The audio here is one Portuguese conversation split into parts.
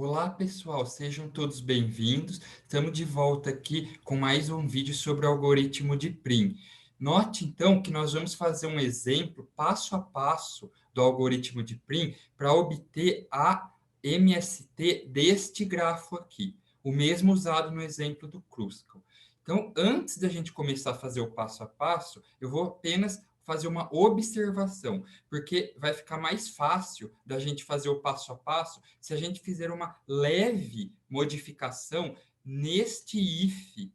Olá, pessoal, sejam todos bem-vindos. Estamos de volta aqui com mais um vídeo sobre o algoritmo de Prim. Note, então, que nós vamos fazer um exemplo passo a passo do algoritmo de Prim para obter a MST deste grafo aqui, o mesmo usado no exemplo do Kruskal. Então, antes da gente começar a fazer o passo a passo, eu vou apenas fazer uma observação, porque vai ficar mais fácil da gente fazer o passo a passo se a gente fizer uma leve modificação neste if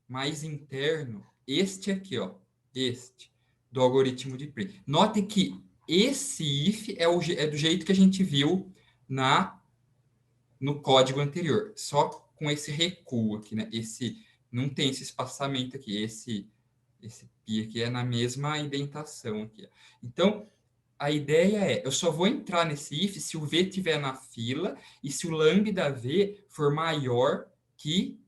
mais interno, este aqui, ó, este, do algoritmo de Prim. Notem que esse if é do jeito que a gente viu no código anterior, só com esse recuo aqui, né? Não tem esse espaçamento aqui, esse pi aqui é na mesma indentação aqui. Então, a ideia é, eu só vou entrar nesse if se o v estiver na fila e se o lambda v for maior que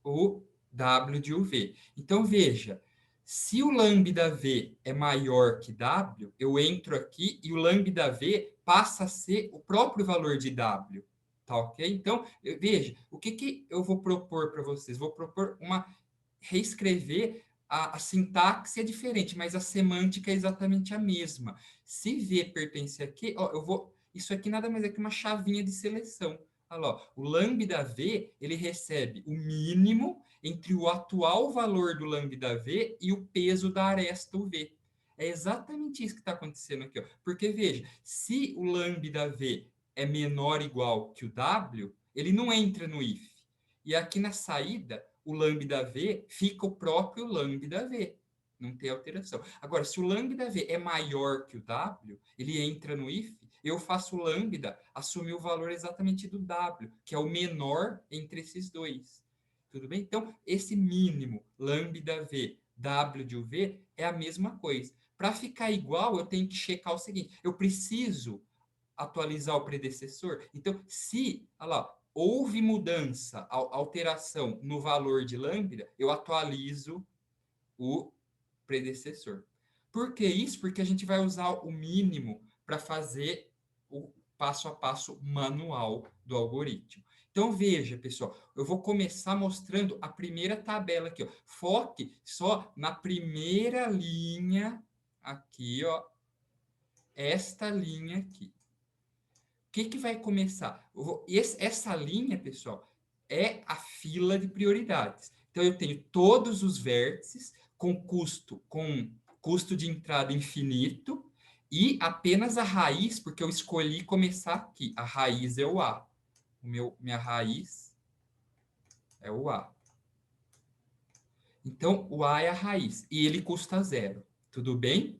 o w de uv. Então, veja, se o lambda v é maior que w, eu entro aqui e o lambda v passa a ser o próprio valor de w. Tá ok? Então, veja, o que eu vou propor para vocês? Vou propor reescrever a sintaxe é diferente, mas a semântica é exatamente a mesma. Se V pertence aqui, ó, isso aqui nada mais é que uma chavinha de seleção. Olha lá, o lambda V, ele recebe o mínimo entre o atual valor do lambda V e o peso da aresta UV. É exatamente isso que está acontecendo aqui. Ó. Porque, veja, se o lambda V é menor ou igual que o W, ele não entra no if. E aqui na saída, o lambda V fica o próprio lambda V. Não tem alteração. Agora, se o lambda V é maior que o W, ele entra no if, eu faço o lambda assumir o valor exatamente do W, que é o menor entre esses dois. Tudo bem? Então, esse mínimo lambda V, W de UV, é a mesma coisa. Para ficar igual, eu tenho que checar o seguinte: eu preciso atualizar o predecessor. Então, se, olha lá, houve mudança, alteração no valor de lambda, eu atualizo o predecessor. Por que isso? Porque a gente vai usar o mínimo para fazer o passo a passo manual do algoritmo. Então, veja, pessoal, eu vou começar mostrando a primeira tabela aqui. Ó. Foque só na primeira linha aqui, ó, esta linha aqui. O que vai começar? Essa linha, pessoal, é a fila de prioridades. Então, eu tenho todos os vértices com custo de entrada infinito e apenas a raiz, porque eu escolhi começar aqui. A raiz é o A. Minha raiz é o A. Então, o A é a raiz e ele custa zero. Tudo bem?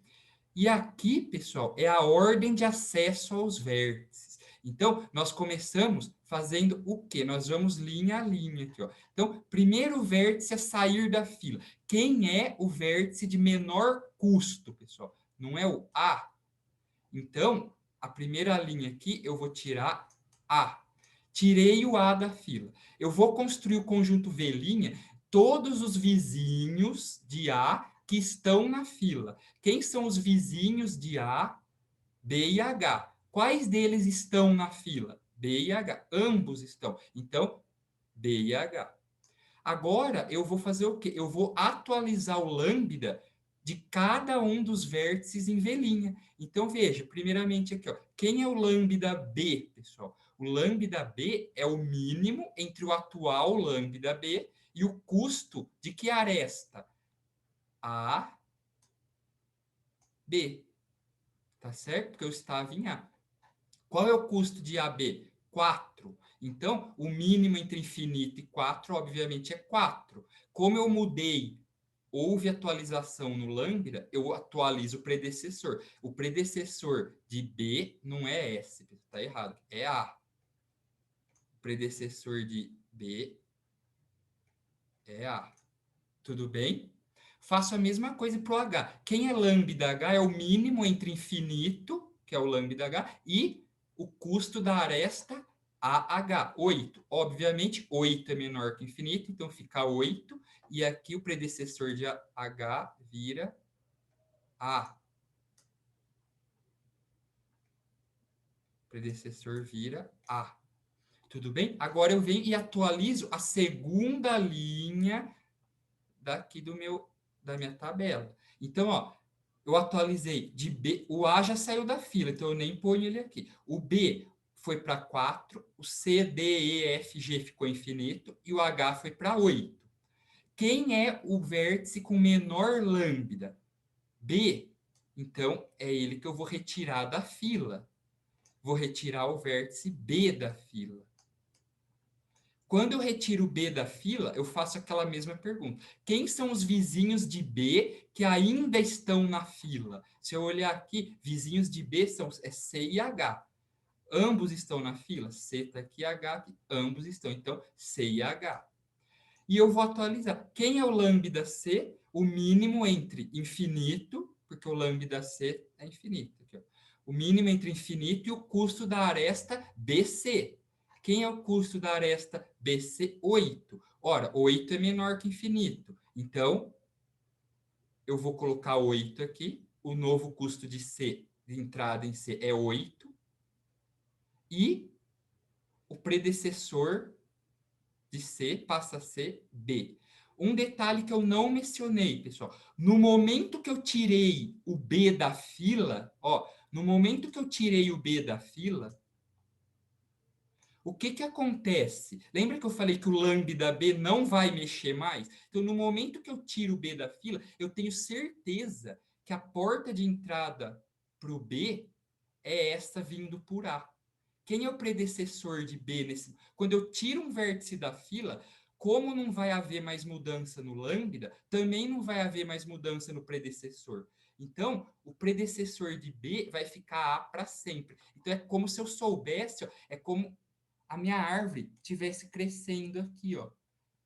E aqui, pessoal, é a ordem de acesso aos vértices. Então, nós começamos fazendo o quê? Nós vamos linha a linha aqui, ó. Então, primeiro vértice a sair da fila. Quem é o vértice de menor custo, pessoal? Não é o A. Então, a primeira linha aqui, eu vou tirar A. Tirei o A da fila. Eu vou construir o conjunto V', todos os vizinhos de A que estão na fila. Quem são os vizinhos de A, B e H? Quais deles estão na fila? B e H. Ambos estão. Então, B e H. Agora, eu vou fazer o quê? Eu vou atualizar o lambda de cada um dos vértices em V'. Então, veja, primeiramente aqui, ó, quem é o lambda B, pessoal? O lambda B é o mínimo entre o atual lambda B e o custo de que aresta? A, B. Tá certo? Porque eu estava em A. Qual é o custo de AB? 4. Então, o mínimo entre infinito e 4, obviamente, é 4. Como eu mudei, houve atualização no lambda, eu atualizo o predecessor. O predecessor de B não é S, está errado, é A. O predecessor de B é A. Tudo bem? Faço a mesma coisa para o H. Quem é lambda H é o mínimo entre infinito, que é o lambda H, e o custo da aresta AH, 8. Obviamente, 8 é menor que infinito, então fica 8. E aqui o predecessor de H vira A. O predecessor vira A. Tudo bem? Agora eu venho e atualizo a segunda linha daqui da minha tabela. Então, ó, eu atualizei de B, o A já saiu da fila, então eu nem ponho ele aqui. O B foi para 4, o C, D, E, F, G ficou infinito e o H foi para 8. Quem é o vértice com menor lambda? B. Então, é ele que eu vou retirar da fila. Vou retirar o vértice B da fila. Quando eu retiro o B da fila, eu faço aquela mesma pergunta. Quem são os vizinhos de B que ainda estão na fila? Se eu olhar aqui, vizinhos de B é C e H. Ambos estão na fila? C está aqui, H aqui. Ambos estão. Então, C e H. E eu vou atualizar. Quem é o lambda C? O mínimo entre infinito, porque o lambda C é infinito. Aqui, ó. O mínimo entre infinito e o custo da aresta BC. Quem é o custo da aresta BC? 8. Ora, 8 é menor que infinito. Então, eu vou colocar 8 aqui. O novo custo de C, de entrada em C, é 8. E o predecessor de C passa a ser B. Um detalhe que eu não mencionei, pessoal. No momento que eu tirei o B da fila, ó, no momento que eu tirei o B da fila, o que que acontece? Lembra que eu falei que o lambda B não vai mexer mais? Então, no momento que eu tiro o B da fila, eu tenho certeza que a porta de entrada para o B é essa vindo por A. Quem é o predecessor de B nesse? Quando eu tiro um vértice da fila, como não vai haver mais mudança no lambda, também não vai haver mais mudança no predecessor. Então, o predecessor de B vai ficar A para sempre. Então, é como se eu soubesse, ó, é como a minha árvore estivesse crescendo aqui, ó.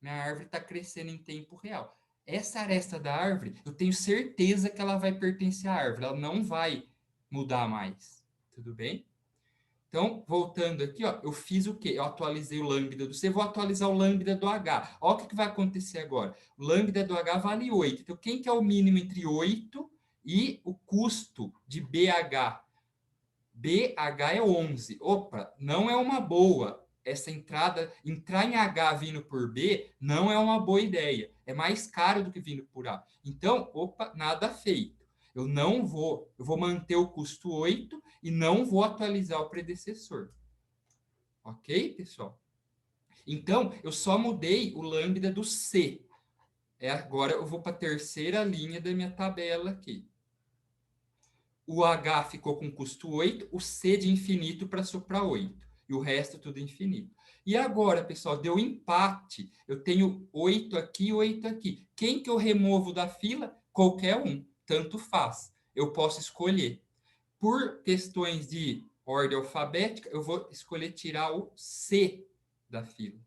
Minha árvore está crescendo em tempo real. Essa aresta da árvore, eu tenho certeza que ela vai pertencer à árvore, ela não vai mudar mais. Tudo bem? Então, voltando aqui, ó, eu fiz o quê? Eu atualizei o lambda do C, vou atualizar o lambda do H. Olha o que vai acontecer agora. O lambda do H vale 8. Então, quem que é o mínimo entre 8 e o custo de BH? BH é 11. Opa, não é uma boa. Essa entrada, entrar em H vindo por B, não é uma boa ideia. É mais caro do que vindo por A. Então, opa, nada feito. Eu vou manter o custo 8 e não vou atualizar o predecessor. Ok, pessoal? Então, eu só mudei o lambda do C. Agora eu vou para a terceira linha da minha tabela aqui. O H ficou com custo 8, o C de infinito passou para 8. E o resto tudo infinito. E agora, pessoal, deu empate. Eu tenho 8 aqui e 8 aqui. Quem que eu removo da fila? Qualquer um. Tanto faz. Eu posso escolher. Por questões de ordem alfabética, eu vou escolher tirar o C da fila.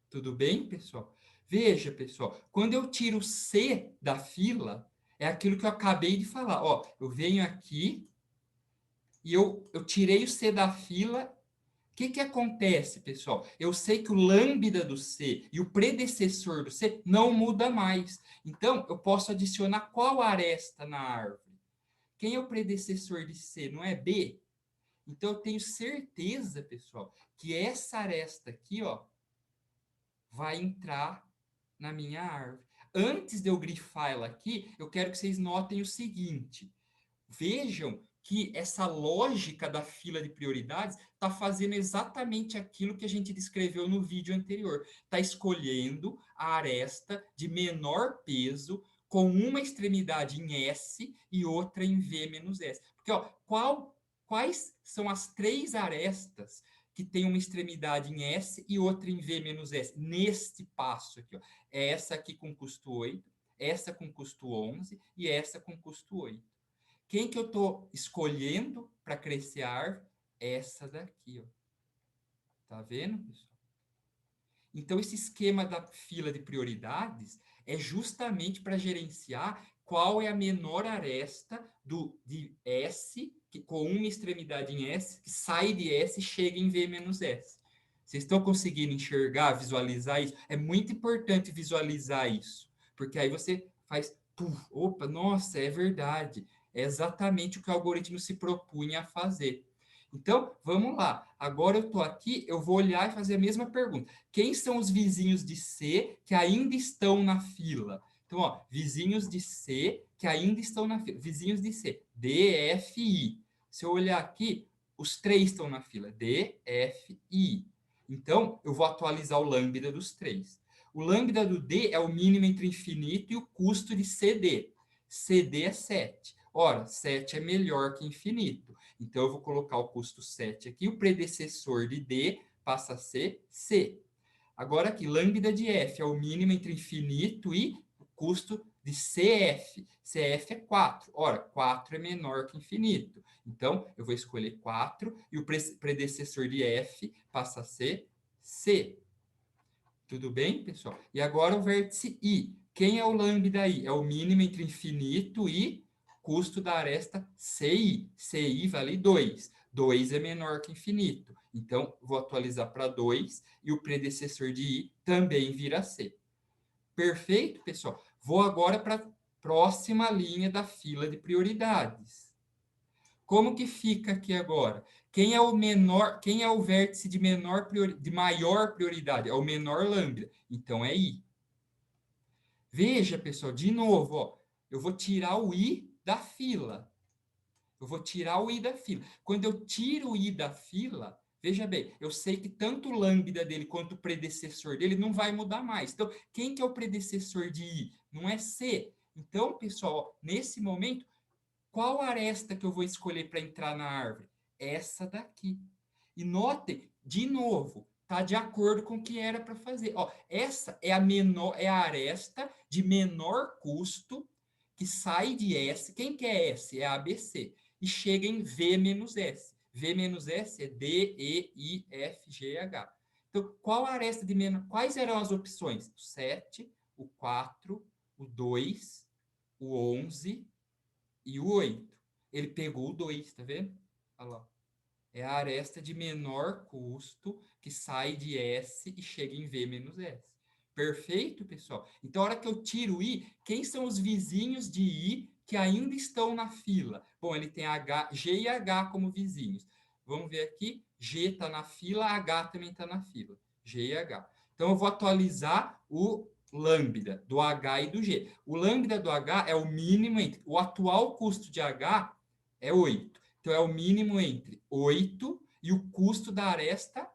Tudo bem, pessoal? Veja, pessoal, quando eu tiro o C da fila, é aquilo que eu acabei de falar. Ó, eu venho aqui e eu tirei o C da fila. O que, que acontece, pessoal? Eu sei que o lambda do C e o predecessor do C não muda mais. Então, eu posso adicionar qual aresta na árvore? Quem é o predecessor de C? Não é B? Então, eu tenho certeza, pessoal, que essa aresta aqui, ó, vai entrar na minha árvore. Antes de eu grifar ela aqui, eu quero que vocês notem o seguinte. Vejam que essa lógica da fila de prioridades está fazendo exatamente aquilo que a gente descreveu no vídeo anterior. Está escolhendo a aresta de menor peso com uma extremidade em S e outra em V menos S. Porque, ó, quais são as três arestas que tem uma extremidade em S e outra em V menos S, neste passo aqui, ó. É essa aqui com custo 8, essa com custo 11 e essa com custo 8. Quem que eu estou escolhendo para crescer a árvore? Essa daqui, ó. Tá vendo, pessoal? Então, esse esquema da fila de prioridades é justamente para gerenciar qual é a menor aresta de S, que, com uma extremidade em S, que sai de S e chega em V menos S. Vocês estão conseguindo enxergar, visualizar isso? É muito importante visualizar isso, porque aí você faz, opa, nossa, é verdade. É exatamente o que o algoritmo se propunha a fazer. Então, vamos lá. Agora eu estou aqui, eu vou olhar e fazer a mesma pergunta. Quem são os vizinhos de C que ainda estão na fila? Então, ó, vizinhos de C que ainda estão na fila. Vizinhos de C, D, F, I. Se eu olhar aqui, os três estão na fila, D, F, I. Então, eu vou atualizar o lambda dos três. O lambda do D é o mínimo entre infinito e o custo de CD. CD é 7. Ora, 7 é melhor que infinito. Então, eu vou colocar o custo 7 aqui. O predecessor de D passa a ser C. Agora aqui, lambda de F é o mínimo entre infinito e o custo de CF. CF é 4. Ora, 4 é menor que infinito. Então, eu vou escolher 4 e o predecessor de F passa a ser C. Tudo bem, pessoal? E agora o vértice I. Quem é o lambda I? É o mínimo entre infinito e custo da aresta CI. CI vale 2. 2 é menor que infinito. Então, vou atualizar para 2 e o predecessor de I também vira C. Perfeito, pessoal? Vou agora para a próxima linha da fila de prioridades. Como que fica aqui agora? Quem é o menor, quem é o vértice de de maior prioridade? É o menor lambda. Então é I. Veja, pessoal, de novo, ó, eu vou tirar o I da fila. Eu vou tirar o I da fila. Quando eu tiro o I da fila, veja bem, eu sei que tanto o lambda dele quanto o predecessor dele não vai mudar mais. Então, quem que é o predecessor de I? Não é C. Então, pessoal, ó, nesse momento, qual aresta que eu vou escolher para entrar na árvore? Essa daqui. E notem, de novo, tá de acordo com o que era para fazer. Ó, essa é a menor, é a aresta de menor custo que sai de S. Quem que é S? É ABC. E chega em V menos S. V menos S é D, E, I, F, G, H. Então, qual aresta de menor? Quais eram as opções? O 7, o 4, o 2, o 11 e o 8. Ele pegou o 2, tá vendo? Olha lá. É a aresta de menor custo que sai de S e chega em V menos S. Perfeito, pessoal? Então, a hora que eu tiro I, quem são os vizinhos de I que ainda estão na fila? Bom, ele tem H, G e H como vizinhos. Vamos ver aqui. G está na fila, H também está na fila. G e H. Então, eu vou atualizar o lambda do H e do G. O lambda do H é o mínimo entre... O atual custo de H é 8. Então, é o mínimo entre 8 e o custo da aresta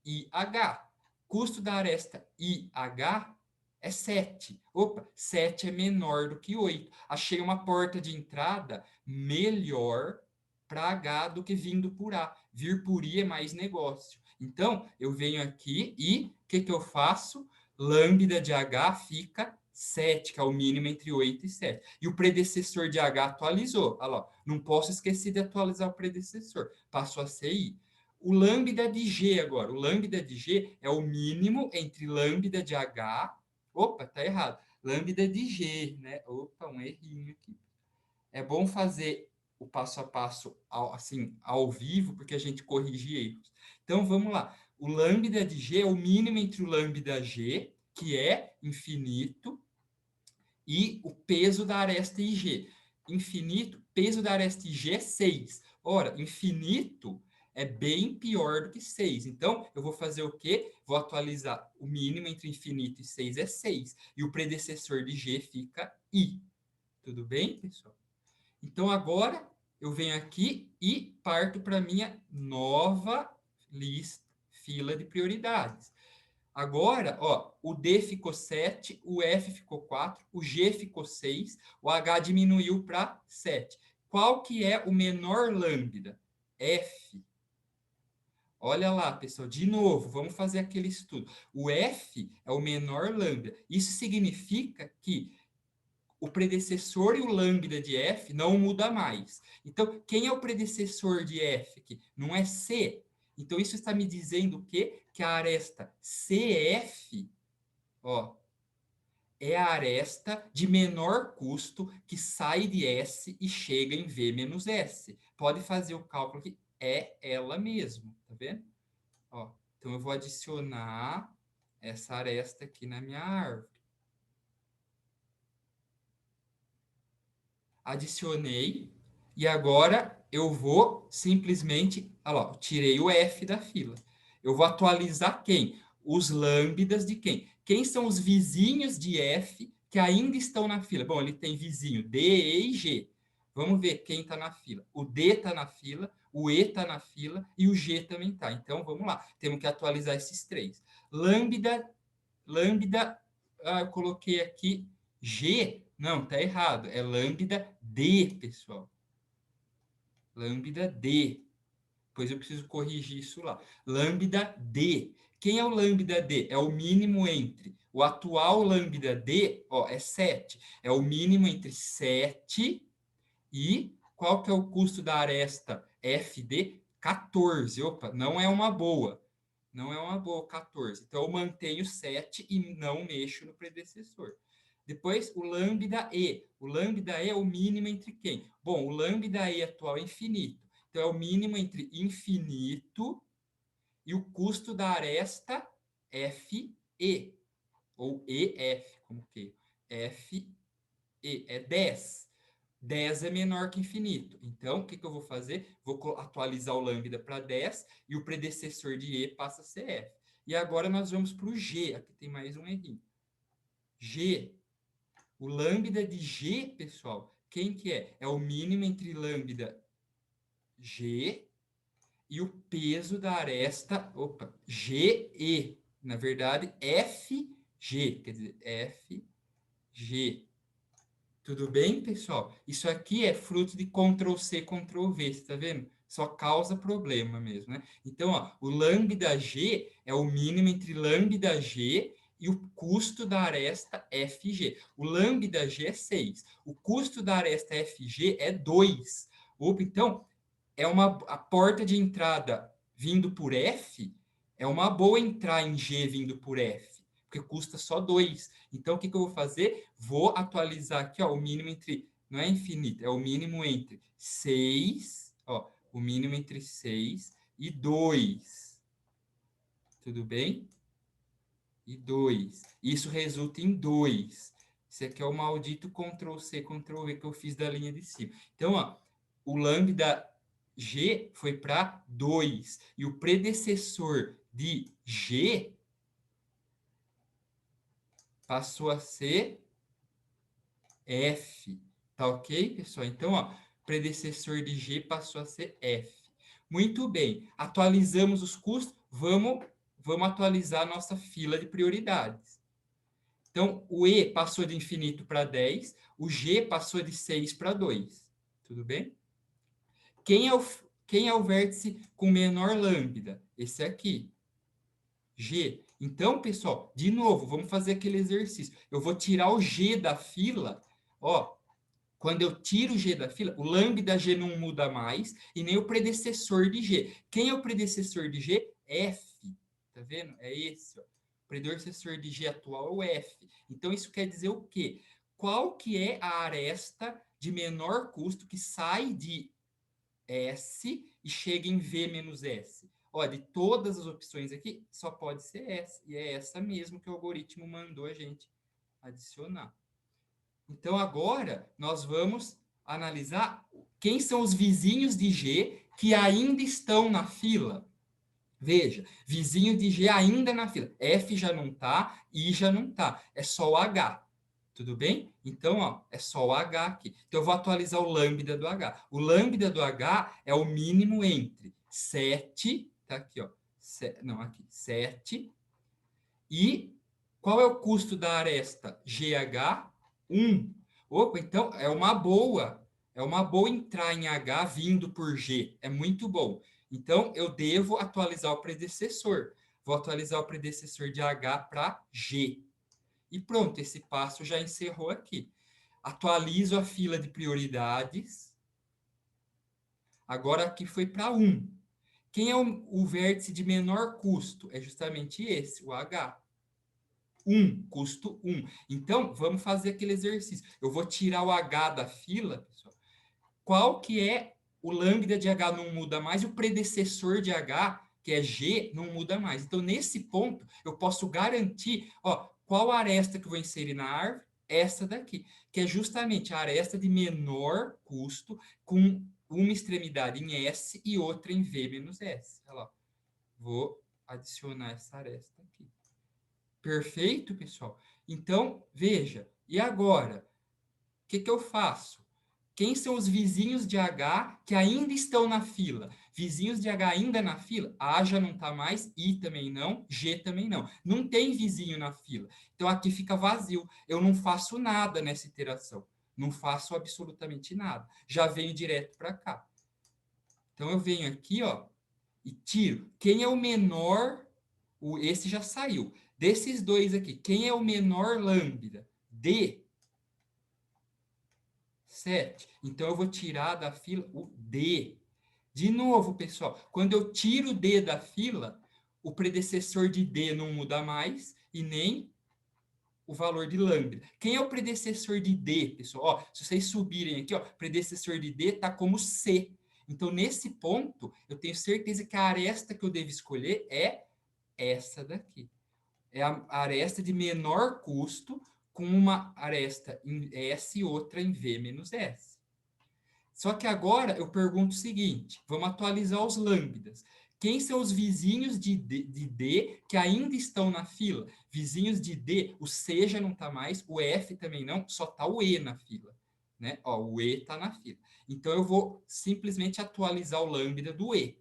IH. Custo da aresta IH é 7. Opa, 7 é menor do que 8. Achei uma porta de entrada melhor para H do que vindo por A. Vir por I é mais negócio. Então, eu venho aqui e o que, que eu faço? Lambda de H fica 7, que é o mínimo entre 8 e 7. E o predecessor de H atualizou. Olha lá, não posso esquecer de atualizar o predecessor. Passou a ser I. O lambda de G agora. O lambda de G é o mínimo entre lambda de H. Opa, tá errado. Lambda de G, né? Opa, um errinho aqui. É bom fazer o passo a passo assim, ao vivo, porque a gente corrige erros. Então, vamos lá. O lambda de G é o mínimo entre o lambda G, que é infinito, e o peso da aresta IG. Infinito, peso da aresta IG é 6. Ora, infinito é bem pior do que 6. Então, eu vou fazer o quê? Vou atualizar o mínimo entre infinito e 6 é 6. E o predecessor de G fica I. Tudo bem, pessoal? Então, agora eu venho aqui e parto para a minha nova lista, fila de prioridades. Agora, ó, o D ficou 7, o F ficou 4, o G ficou 6, o H diminuiu para 7. Qual que é o menor lambda? F. Olha lá, pessoal, de novo, vamos fazer aquele estudo. O F é o menor lambda. Isso significa que o predecessor e o lambda de F não muda mais. Então, quem é o predecessor de F aqui? Não é C. Então, isso está me dizendo o quê? Que a aresta CF, ó, é a aresta de menor custo que sai de S e chega em V menos S. Pode fazer o cálculo aqui, é ela mesmo, tá vendo? Ó, então, eu vou adicionar essa aresta aqui na minha árvore. Adicionei, e agora eu vou simplesmente Olha lá, eu tirei o F da fila. Eu vou atualizar quem? Os lambdas de quem? Quem são os vizinhos de F que ainda estão na fila? Bom, ele tem vizinho D, E e G. Vamos ver quem está na fila. O D está na fila, o E está na fila e o G também está. Então, vamos lá. Temos que atualizar esses três. Lambda, eu coloquei aqui G. Não, está errado. É lambda D, pessoal. Lambda D. Pois eu preciso corrigir isso lá. Lambda D. Quem é o lambda D? É o mínimo entre. O atual lambda D, ó, é 7. É o mínimo entre 7 e qual que é o custo da aresta FD? 14. Opa, não é uma boa. Não é uma boa 14. Então eu mantenho 7 e não mexo no predecessor. Depois, o lambda E. O lambda E é o mínimo entre quem? Bom, o lambda E atual é infinito. Então, é o mínimo entre infinito e o custo da aresta FE, ou EF, como que? FE, é 10. 10 é menor que infinito. Então, o que eu vou fazer? Vou atualizar o lambda para 10 e o predecessor de E passa a ser F. E agora nós vamos para o G. Aqui tem mais um errinho. G. O lambda de G, pessoal, quem que é? É o mínimo entre lambda G e o peso da aresta, opa, GE. Na verdade, FG, quer dizer, FG. Tudo bem, pessoal? Isso aqui é fruto de Ctrl+C, Ctrl+V, você tá vendo? Só causa problema mesmo, né? Então, ó, o lambda G é o mínimo entre lambda G e o custo da aresta FG. O lambda G é 6. O custo da aresta FG é 2. Opa, então, a porta de entrada vindo por F, é uma boa entrar em G vindo por F, porque custa só 2. Então, o que eu vou fazer? Vou atualizar aqui, ó, o mínimo entre, não é infinito, é o mínimo entre 6, ó, o mínimo entre 6 e 2. Tudo bem? E 2. Isso resulta em 2. Isso aqui é o maldito Ctrl+C, Ctrl+V que eu fiz da linha de cima. Então, ó, o lambda G foi para 2. E o predecessor de G passou a ser F. Tá ok, pessoal? Então, ó, predecessor de G passou a ser F. Muito bem. Atualizamos os custos. Vamos atualizar a nossa fila de prioridades. Então, o E passou de infinito para 10, o G passou de 6 para 2. Tudo bem? Quem é o vértice com menor lambda? Esse aqui. G. Então, pessoal, de novo, vamos fazer aquele exercício. Eu vou tirar o G da fila. Ó, quando eu tiro o G da fila, o lambda G não muda mais e nem o predecessor de G. Quem é o predecessor de G? F. Tá vendo? É esse, ó. O predecessor de G atual é o F. Então, isso quer dizer o quê? Qual que é a aresta de menor custo que sai de S e chega em V menos S? Ó, de todas as opções aqui, só pode ser S. E é essa mesmo que o algoritmo mandou a gente adicionar. Então, agora, nós vamos analisar quem são os vizinhos de G que ainda estão na fila. Veja, vizinho de G ainda na fila. F já não está, I já não está. É só o H. Tudo bem? Então, ó, é só o H aqui. Então, eu vou atualizar o lambda do H. O lambda do H é o mínimo entre 7, tá aqui, ó. Não, aqui, 7. E qual é o custo da aresta? GH, 1. Opa, então é uma boa. É uma boa entrar em H vindo por G. É muito bom. Então, eu devo atualizar o predecessor. Vou atualizar o predecessor de H para G. E pronto, esse passo já encerrou aqui. Atualizo a fila de prioridades. Agora aqui foi para 1. Quem é o vértice de menor custo? É justamente esse, o H. 1, custo 1. Então, vamos fazer aquele exercício. Eu vou tirar o H da fila, pessoal. Qual que é o lambda de H não muda mais e o predecessor de H, que é G, não muda mais. Então, nesse ponto, eu posso garantir, ó, qual aresta que eu vou inserir na árvore? Essa daqui, que é justamente a aresta de menor custo com uma extremidade em S e outra em V menos S. Olha lá. Vou adicionar essa aresta aqui. Perfeito, pessoal? Então, veja. E agora? O que eu faço? Quem são os vizinhos de H que ainda estão na fila? Vizinhos de H ainda na fila? A já não está mais, I também não, G também não. Não tem vizinho na fila. Então, aqui fica vazio. Eu não faço nada nessa iteração. Não faço absolutamente nada. Já venho direto para cá. Então, eu venho aqui, ó, e tiro. Quem é o menor? Esse já saiu. Desses dois aqui, quem é o menor lambda? D. 7. Então, eu vou tirar da fila o D. De novo, pessoal, quando eu tiro o D da fila, o predecessor de D não muda mais e nem o valor de lambda. Quem é o predecessor de D, pessoal? Ó, se vocês subirem aqui, ó, predecessor de D está como C. Então, nesse ponto, eu tenho certeza que a aresta que eu devo escolher é essa daqui. É a aresta de menor custo com uma aresta em S e outra em V menos S. Só que agora eu pergunto o seguinte, vamos atualizar os lambdas. Quem são os vizinhos de D que ainda estão na fila? Vizinhos de D, o C já não está mais, o F também não, só está o E na fila. Né? Ó, o E está na fila. Então, eu vou simplesmente atualizar o lambda do E.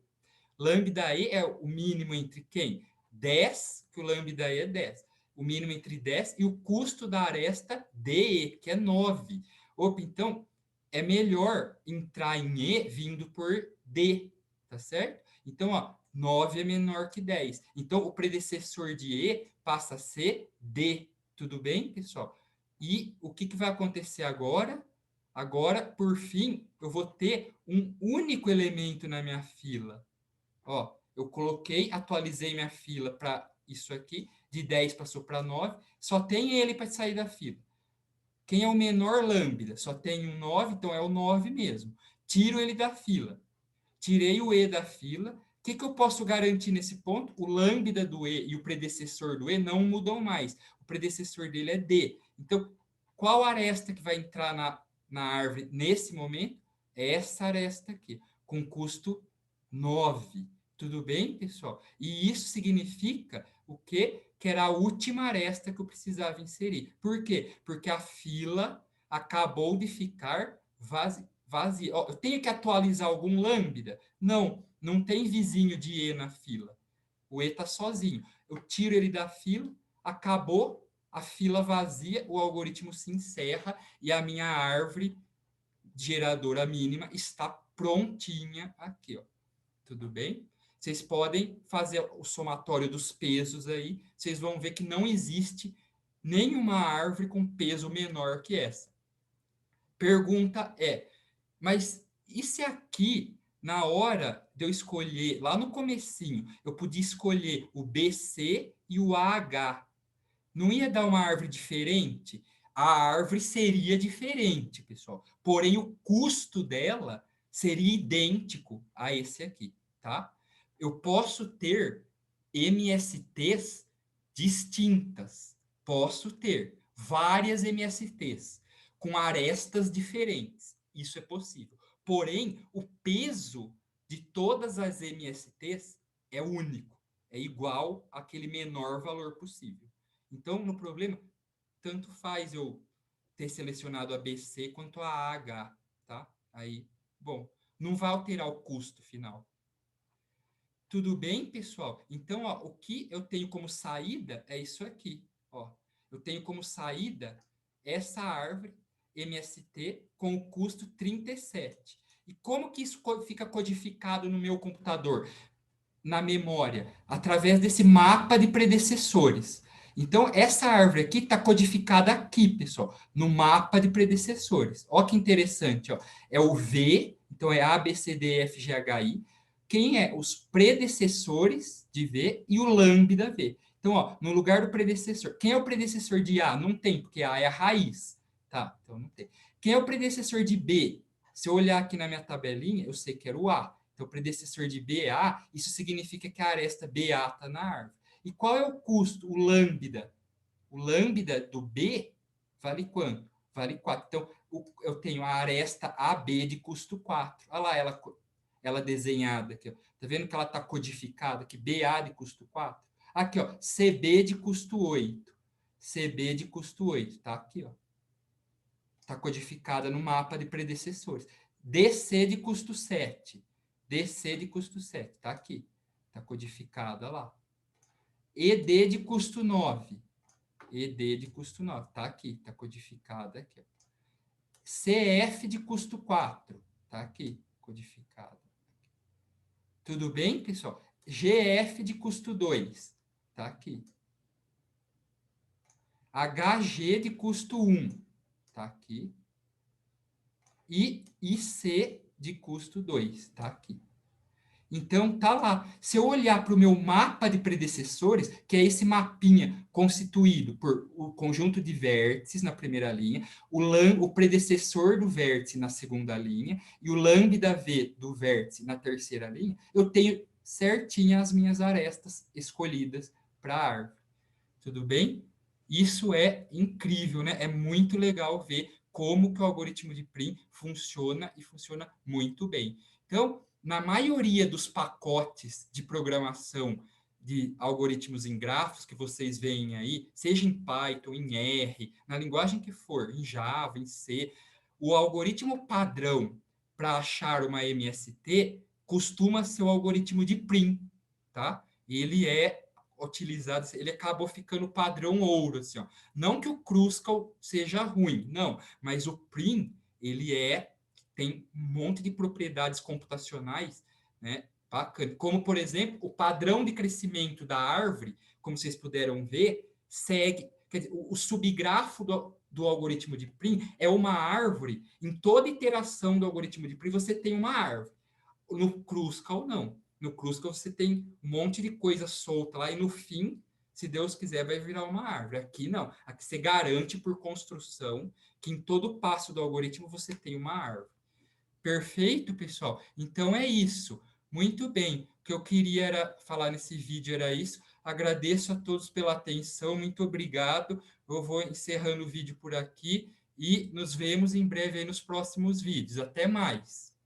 Lambda E é o mínimo entre quem? 10, que o lambda E é 10. O mínimo entre 10 e o custo da aresta DE, que é 9. Opa, então, é melhor entrar em E vindo por D, tá certo? Então, ó, 9 é menor que 10. Então, o predecessor de E passa a ser D. Tudo bem, pessoal? E o que vai acontecer agora? Agora, por fim, eu vou ter um único elemento na minha fila. Ó, eu coloquei, atualizei minha fila para isso aqui, de 10 passou para 9, só tem ele para sair da fila. Quem é o menor lambda? Só tem um 9, então é o 9 mesmo. Tiro ele da fila. Tirei o E da fila. O que eu posso garantir nesse ponto? O lambda do E e o predecessor do E não mudam mais. O predecessor dele é D. Então, qual aresta que vai entrar na árvore nesse momento? É essa aresta aqui, com custo 9. Tudo bem, pessoal? E isso significa o quê? Que era a última aresta que eu precisava inserir. Por quê? Porque a fila acabou de ficar vazia. Ó, eu tenho que atualizar algum lambda? Não, não tem vizinho de E na fila. O E está sozinho. Eu tiro ele da fila, acabou a fila vazia, o algoritmo se encerra e a minha árvore geradora mínima está prontinha aqui, ó. Tudo bem? Vocês podem fazer o somatório dos pesos aí, vocês vão ver que não existe nenhuma árvore com peso menor que essa. Pergunta é, mas e se aqui, na hora de eu escolher, lá no comecinho, eu podia escolher o BC e o AH? Não ia dar uma árvore diferente? A árvore seria diferente, pessoal. Porém, o custo dela seria idêntico a esse aqui, tá? Eu posso ter MSTs distintas. Posso ter várias MSTs com arestas diferentes. Isso é possível. Porém, o peso de todas as MSTs é único. É igual àquele menor valor possível. Então, no problema, tanto faz eu ter selecionado a BC quanto a AH, tá? Aí, bom, não vai alterar o custo final. Tudo bem, pessoal? Então, ó, o que eu tenho como saída é isso aqui, ó. Eu tenho como saída essa árvore MST com o custo 37. E como que isso fica codificado no meu computador? Na memória, através desse mapa de predecessores. Então, essa árvore aqui está codificada aqui, pessoal, no mapa de predecessores. Olha que interessante, ó. É o V, então é A, B, C, D, F, G, H, I. Quem é? Os predecessores de V e o lambda V. Então, ó, no lugar do predecessor. Quem é o predecessor de A? Não tem, porque A é a raiz. Tá, então não tem. Quem é o predecessor de B? Se eu olhar aqui na minha tabelinha, eu sei que era o A. Então, o predecessor de BA, isso significa que a aresta BA está na árvore. E qual é o custo? O lambda. O lambda do B vale quanto? vale 4. Então, eu tenho a aresta AB de custo 4. Olha lá ela desenhada aqui. Ó. Tá vendo que ela está codificada aqui? BA de custo 4. Aqui, ó, CB de custo 8. CB de custo 8. Tá aqui, ó. Está codificada no mapa de predecessores. DC de custo 7. DC de custo 7. Tá aqui. Está codificada lá. ED de custo 9. ED de custo 9. Tá aqui. Está codificada aqui. Ó. CF de custo 4. Tá aqui. Codificada. Tudo bem, pessoal? GF de custo 2. Tá aqui. HG de custo 1. Tá aqui. E IC de custo 2. Tá aqui. Então, tá lá. Se eu olhar para o meu mapa de predecessores, que é esse mapinha constituído por o conjunto de vértices na primeira linha, o predecessor do vértice na segunda linha e o lambda V do vértice na terceira linha, eu tenho certinho as minhas arestas escolhidas para a árvore. Tudo bem? Isso é incrível, né? É muito legal ver como que o algoritmo de Prim funciona e funciona muito bem. Então, na maioria dos pacotes de programação de algoritmos em grafos que vocês veem aí, seja em Python, em R, na linguagem que for, em Java, em C, o algoritmo padrão para achar uma MST costuma ser o algoritmo de Prim, tá? Ele é utilizado, ele acabou ficando padrão ouro, assim, ó. Não que o Kruskal seja ruim, não, mas o Prim, ele tem um monte de propriedades computacionais, né, bacana. Como, por exemplo, o padrão de crescimento da árvore, como vocês puderam ver, segue, quer dizer, o subgrafo do algoritmo de Prim é uma árvore, em toda iteração do algoritmo de Prim você tem uma árvore. No Kruskal, não. No Kruskal você tem um monte de coisa solta lá e no fim, se Deus quiser, vai virar uma árvore. Aqui não. Aqui você garante por construção que em todo passo do algoritmo você tem uma árvore. Perfeito, pessoal? Então é isso. Muito bem. O que eu queria era falar nesse vídeo era isso. Agradeço a todos pela atenção. Muito obrigado. Eu vou encerrando o vídeo por aqui e nos vemos em breve aí nos próximos vídeos. Até mais.